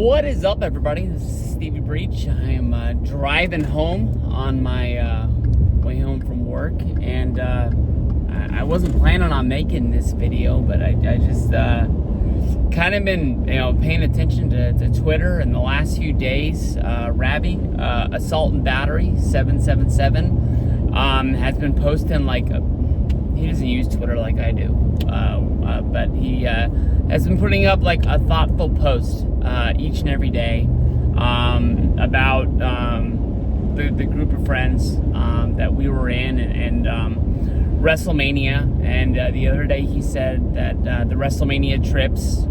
What is up, everybody? This is steviebreech. I am driving home on my way home from work, and I wasn't planning on making this video, but I just kind of been paying attention to Twitter in the last few days. Ravi, Assault and Battery 777, has been posting he doesn't use Twitter like I do, but he has been putting up like a thoughtful post each and every day about the group of friends that we were in and Wrestlemania. And the other day he said that the Wrestlemania trips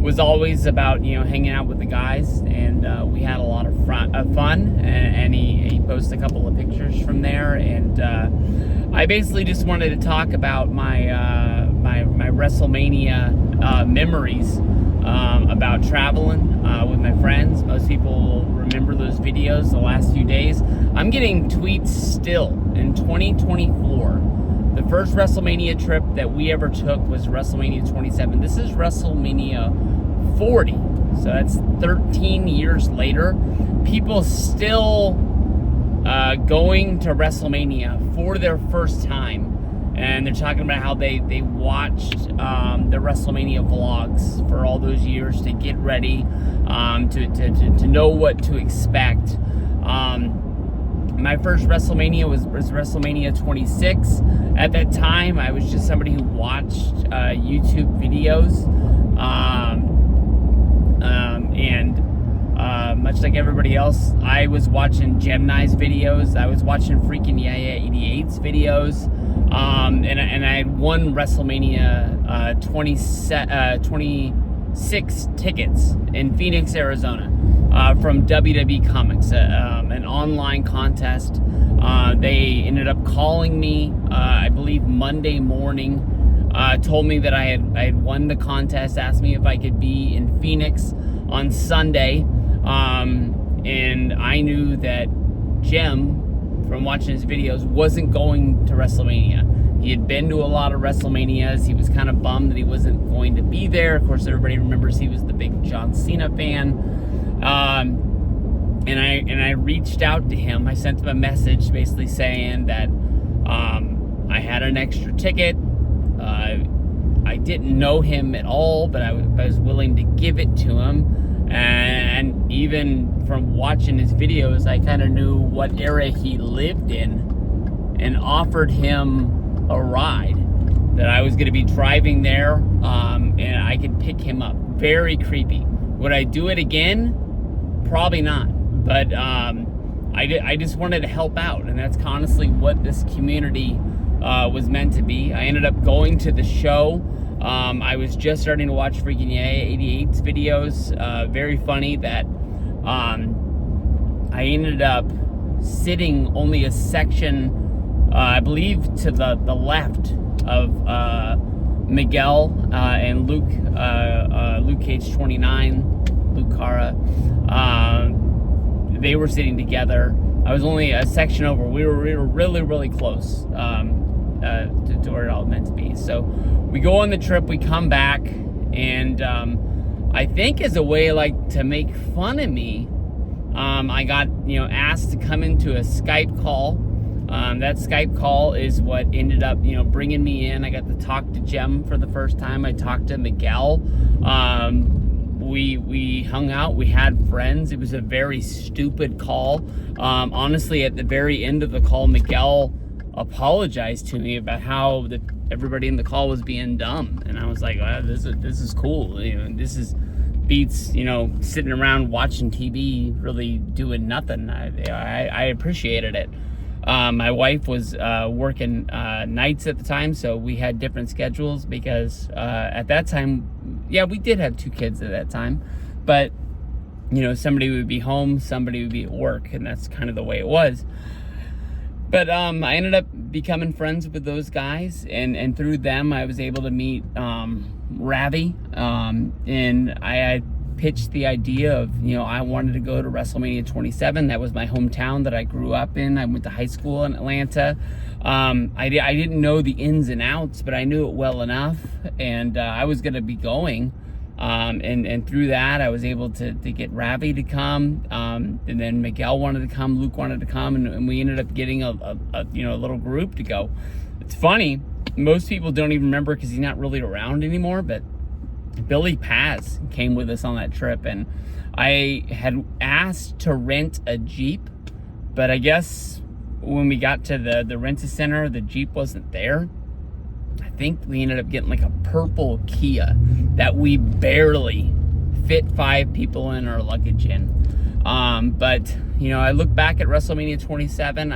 was always about hanging out with the guys, and we had a lot of fun. And he posted a couple of pictures from there, and I basically just wanted to talk about my my Wrestlemania memories about traveling with my friends. Most people will remember those videos the last few days. I'm getting tweets still in 2024. The first WrestleMania trip that we ever took was WrestleMania 27. This is WrestleMania 40. So that's 13 years later. People still going to WrestleMania for their first time. And they're talking about how they watched the WrestleMania vlogs for all those years to get ready, to know what to expect. My first WrestleMania was WrestleMania 26. At that time, I was just somebody who watched YouTube videos, and much like everybody else, I was watching Gemini's videos. I was watching freaking Yeah 88's videos. And I had won WrestleMania 26 tickets in Phoenix, Arizona, from WWE Comics, an online contest. They ended up calling me, I believe Monday morning, told me that I had won the contest, asked me if I could be in Phoenix on Sunday, and I knew that Jim, from watching his videos, wasn't going to WrestleMania. He had been to a lot of WrestleManias. He was kind of bummed that he wasn't going to be there. Of course, everybody remembers he was the big John Cena fan. And I reached out to him. I sent him a message basically saying that I had an extra ticket. I didn't know him at all, but I was willing to give it to him. And even from watching his videos, I kind of knew what era he lived in, and offered him a ride, that I was going to be driving there, and I could pick him up. Very creepy. Would I do it again? Probably not. But I just wanted to help out, and that's honestly what this community was meant to be. I ended up going to the show. I was just starting to watch freaking Yeah 88's videos. Very funny that I ended up sitting only a section, I believe, to the left of Miguel and Luke Cage 29, Luke Cara. They were sitting together. I was only a section over. We were really, really close to where it all meant to be. So we go on the trip, we come back, and I think as a way to make fun of me, I got asked to come into a Skype call. That Skype call is what ended up bringing me in. I got to talk to Jem for the first time. I talked to Miguel. We hung out, we had friends. It was a very stupid call. Honestly, at the very end of the call, Miguel apologized to me about how everybody in the call was being dumb, and I was like, wow, this is cool. This is beats sitting around watching TV, really doing nothing. I appreciated it. My wife was working nights at the time, so we had different schedules because at that time, we did have 2 kids at that time, but somebody would be home, somebody would be at work, and that's kind of the way it was. But I ended up becoming friends with those guys, and through them I was able to meet Ravi, and I had pitched the idea of I wanted to go to WrestleMania 27. That was my hometown that I grew up in. I went to high school in Atlanta. I didn't know the ins and outs, but I knew it well enough, and I was going to be going. And through that, I was able to get Ravi to come, and then Miguel wanted to come, Luke wanted to come, and we ended up getting a little group to go. It's funny, most people don't even remember because he's not really around anymore, but Billy Paz came with us on that trip, and I had asked to rent a Jeep, but I guess when we got to the rent-a-center, the Jeep wasn't there. I think we ended up getting like a purple Kia that we barely fit 5 people in our luggage in. But I look back at WrestleMania 27.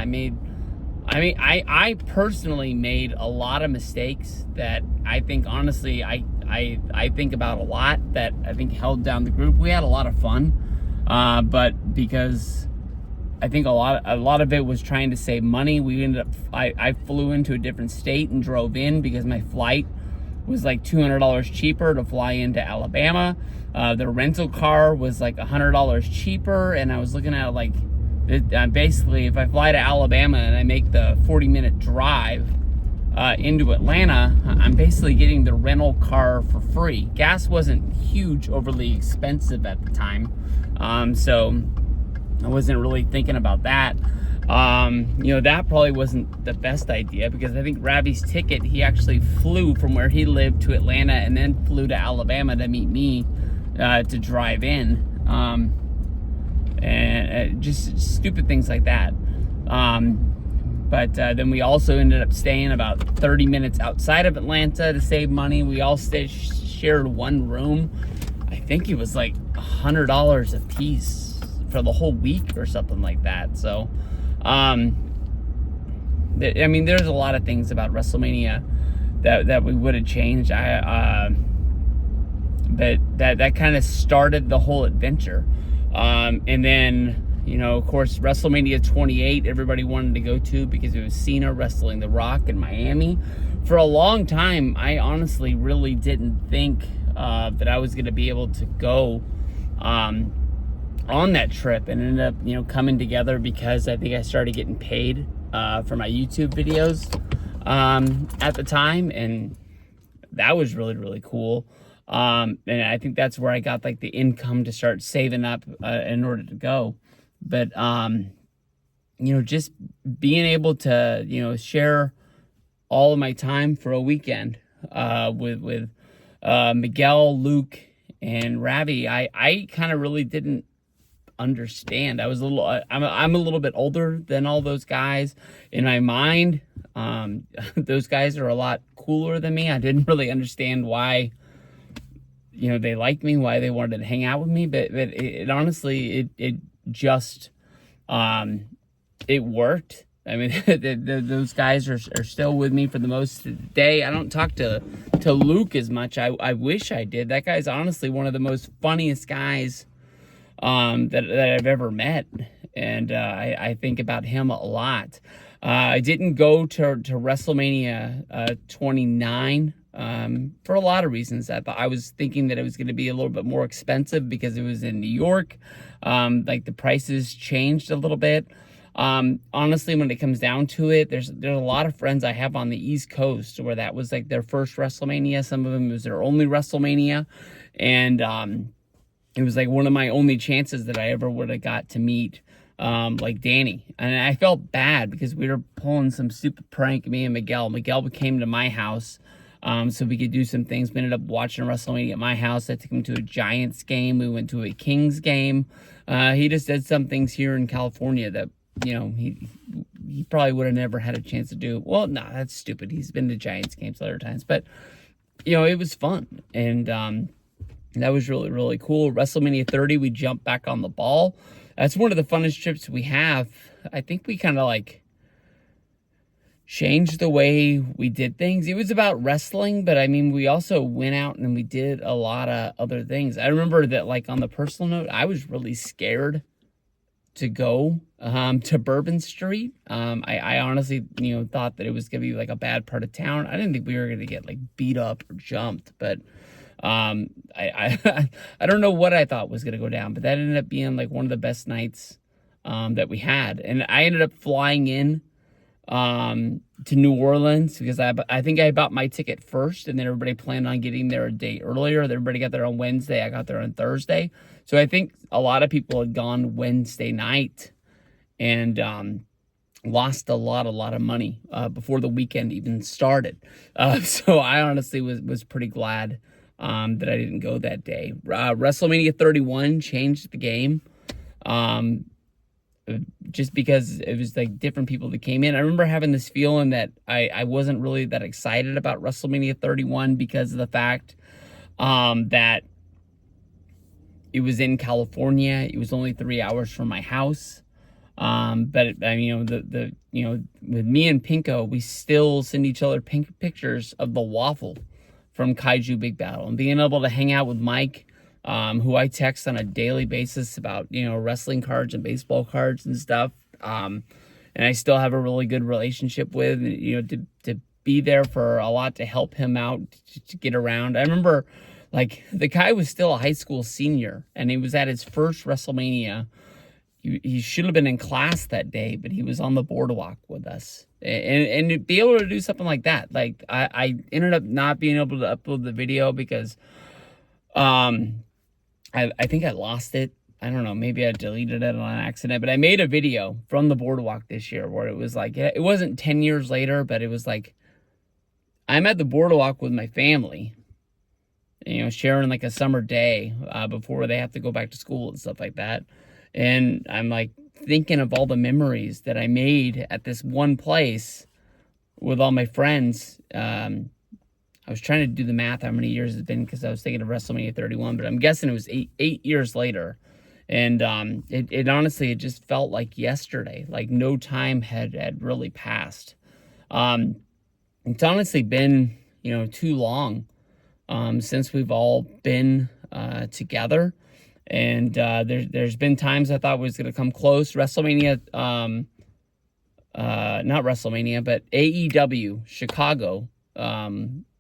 I personally made a lot of mistakes that I think, honestly, I think about a lot, that I think held down the group. We had a lot of fun, but because I think a lot of it was trying to save money. We ended up, I flew into a different state and drove in because my flight was like $200 cheaper to fly into Alabama. The rental car was like $100 cheaper, and I was looking at like, basically, if I fly to Alabama and I make the 40-minute drive into Atlanta, I'm basically getting the rental car for free. Gas wasn't overly expensive at the time, so I wasn't really thinking about that. That probably wasn't the best idea, because I think Ravi's ticket, he actually flew from where he lived to Atlanta and then flew to Alabama to meet me to drive in. And just stupid things like that. But then we also ended up staying about 30 minutes outside of Atlanta to save money. We all shared one room. I think it was like $100 a piece for the whole week or something like that. So, there's a lot of things about WrestleMania that we would have changed. But that kind of started the whole adventure. And then, of course, WrestleMania 28, everybody wanted to go to because it was Cena wrestling The Rock in Miami. For a long time, I honestly really didn't think that I was going to be able to go on that trip, and ended up, coming together because I think I started getting paid for my YouTube videos at the time, and that was really, really cool. And I think that's where I got like the income to start saving up in order to go. But just being able to share all of my time for a weekend with Miguel, Luke, and Ravi, I kind of really didn't understand. I'm a little bit older than all those guys in my mind. Those guys are a lot cooler than me. I didn't really understand why they liked me, why they wanted to hang out with me, but it honestly, it just it worked. I mean, those guys are still with me for the most of the day. I don't talk to Luke as much. I wish I did. That guy's honestly one of the most funniest guys that I've ever met, and I think about him a lot. I didn't go to WrestleMania 29 for a lot of reasons. I was thinking that it was going to be a little bit more expensive because it was in New York. Like the prices changed a little bit. Honestly, when it comes down to it, there's a lot of friends I have on the East Coast where that was like their first WrestleMania. Some of them, it was their only WrestleMania, and it was like one of my only chances that I ever would have got to meet like Danny. And I felt bad because we were pulling some stupid prank, me and Miguel. Miguel came to my house so we could do some things. We ended up watching WrestleMania at my house. I took him to a Giants game. We went to a Kings game. He just did some things here in California that, he probably would have never had a chance to do. Well, no, that's stupid. He's been to Giants games other times. But, it was fun. And that was really, really cool. WrestleMania 30, we jumped back on the ball. That's one of the funnest trips we have. I think we kind of like changed the way we did things. It was about wrestling, but I mean, we also went out and we did a lot of other things. I remember that, like, on the personal note, I was really scared to go to Bourbon Street. I honestly, thought that it was going to be like a bad part of town. I didn't think we were going to get like beat up or jumped, but I don't know what I thought was going to go down, but that ended up being like one of the best nights that we had. And I ended up flying in to New Orleans because I think I bought my ticket first, and then everybody planned on getting there a day earlier. Everybody got there on Wednesday. I got there on Thursday. So I think a lot of people had gone Wednesday night and lost a lot of money before the weekend even started. So I honestly was pretty glad that I didn't go that day. WrestleMania 31 changed the game. Just because it was like different people that came in. I remember having this feeling that I wasn't really that excited about WrestleMania 31 because of the fact that it was in California. It was only 3 hours from my house. But with me and Pinko, we still send each other pictures of the waffle from Kaiju Big Battle, and being able to hang out with Mike, who I text on a daily basis about, wrestling cards and baseball cards and stuff. And I still have a really good relationship with, to be there for a lot, to help him out, to get around. I remember, like, the guy was still a high school senior, and he was at his first WrestleMania. He should have been in class that day, but he was on the boardwalk with us. And to be able to do something like that, like, I ended up not being able to upload the video because I think I lost it. I don't know, maybe I deleted it on accident, but I made a video from the boardwalk this year where it was like, it wasn't 10 years later, but it was like, I'm at the boardwalk with my family, sharing like a summer day before they have to go back to school and stuff like that. And I'm like thinking of all the memories that I made at this one place with all my friends. I was trying to do the math how many years it's been because I was thinking of WrestleMania 31, but I'm guessing it was eight years later. And it honestly, it just felt like yesterday, like no time had really passed. It's honestly been, too long since we've all been together. And there's been times I thought was going to come close. WrestleMania, not WrestleMania, but AEW Chicago.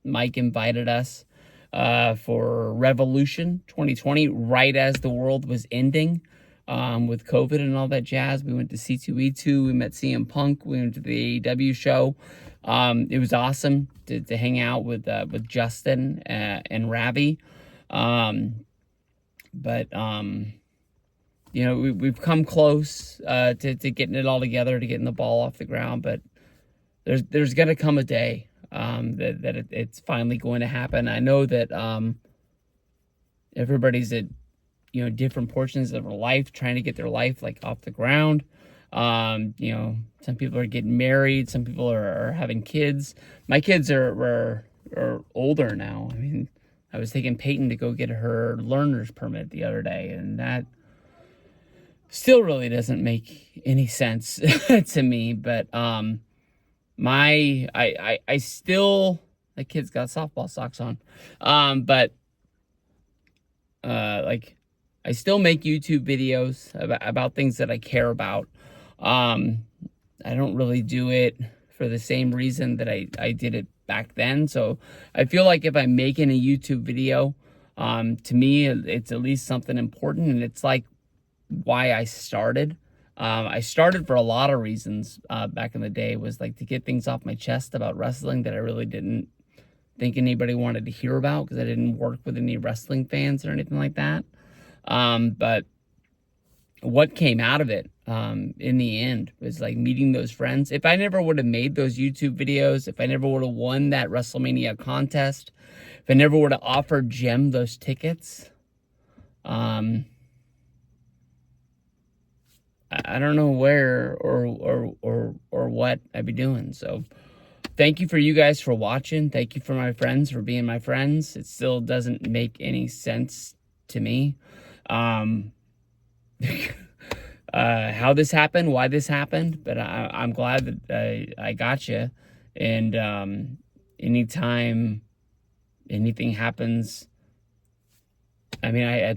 Mike invited us for Revolution 2020 right as the world was ending with COVID and all that jazz. We went to C2E2. We met CM Punk. We went to the AEW show. It was awesome to hang out with Justin and Ravi. We've come close to getting it all together, to getting the ball off the ground. But there's going to come a day that it's finally going to happen. I know that everybody's at different portions of their life, trying to get their life like off the ground. Some people are getting married, some people are having kids. My kids are older now. I mean, I was taking Peyton to go get her learner's permit the other day, and that still really doesn't make any sense to me. But I still, the kid's got softball socks on. I still make YouTube videos about things that I care about. I don't really do it for the same reason that I did it back then. So I feel like if I'm making a YouTube video, to me, it's at least something important. And it's like why I started. I started for a lot of reasons back in the day, was like to get things off my chest about wrestling that I really didn't think anybody wanted to hear about, because I didn't work with any wrestling fans or anything like that. But what came out of it in the end was like meeting those friends. If I never would have made those YouTube videos, if I never would have won that WrestleMania contest, if I never would have offered Jem those tickets, I don't know where or what I'd be doing. So thank you for you guys for watching. Thank you for my friends for being my friends. It still doesn't make any sense to me. How this happened, why this happened, but I'm glad that I got you. And anytime anything happens, I mean, I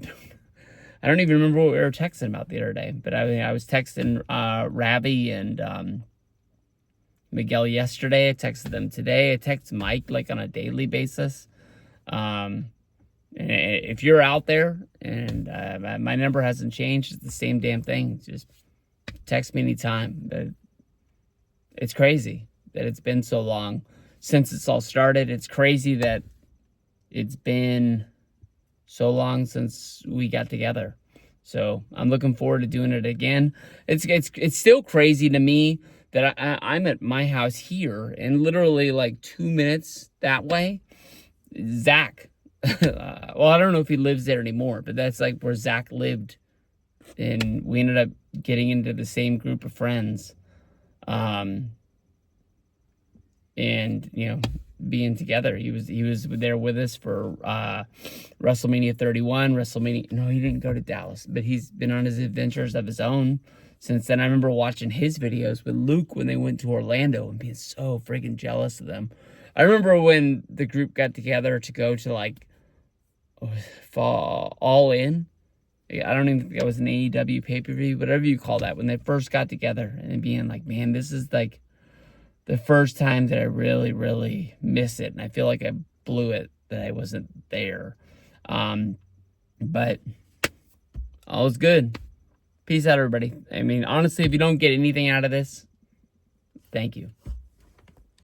don't even remember what we were texting about the other day, but I was texting Ravi and Miguel yesterday. I texted them today. I text Mike like on a daily basis. If you're out there and my number hasn't changed, it's the same damn thing. Just text me anytime. It's crazy. that it's been so long since it's all started. It's crazy that it's been so long since we got together. So I'm looking forward to doing it again. It's still crazy to me that I'm at my house here, and literally like 2 minutes that way, Zach. Well, I don't know if he lives there anymore, but that's like where Zach lived, and we ended up getting into the same group of friends, and being together. He was there with us for WrestleMania 31. No, he didn't go to Dallas, but he's been on his adventures of his own since then. I remember watching his videos with Luke when they went to Orlando and being so freaking jealous of them. I remember when the group got together to go to like Fall All In. I don't even think that was an AEW pay-per-view, whatever you call that, when they first got together and being like, man, this is like the first time that I really, really miss it. And I feel like I blew it that I wasn't there. But all was good. Peace out, everybody. I mean, honestly, if you don't get anything out of this, thank you.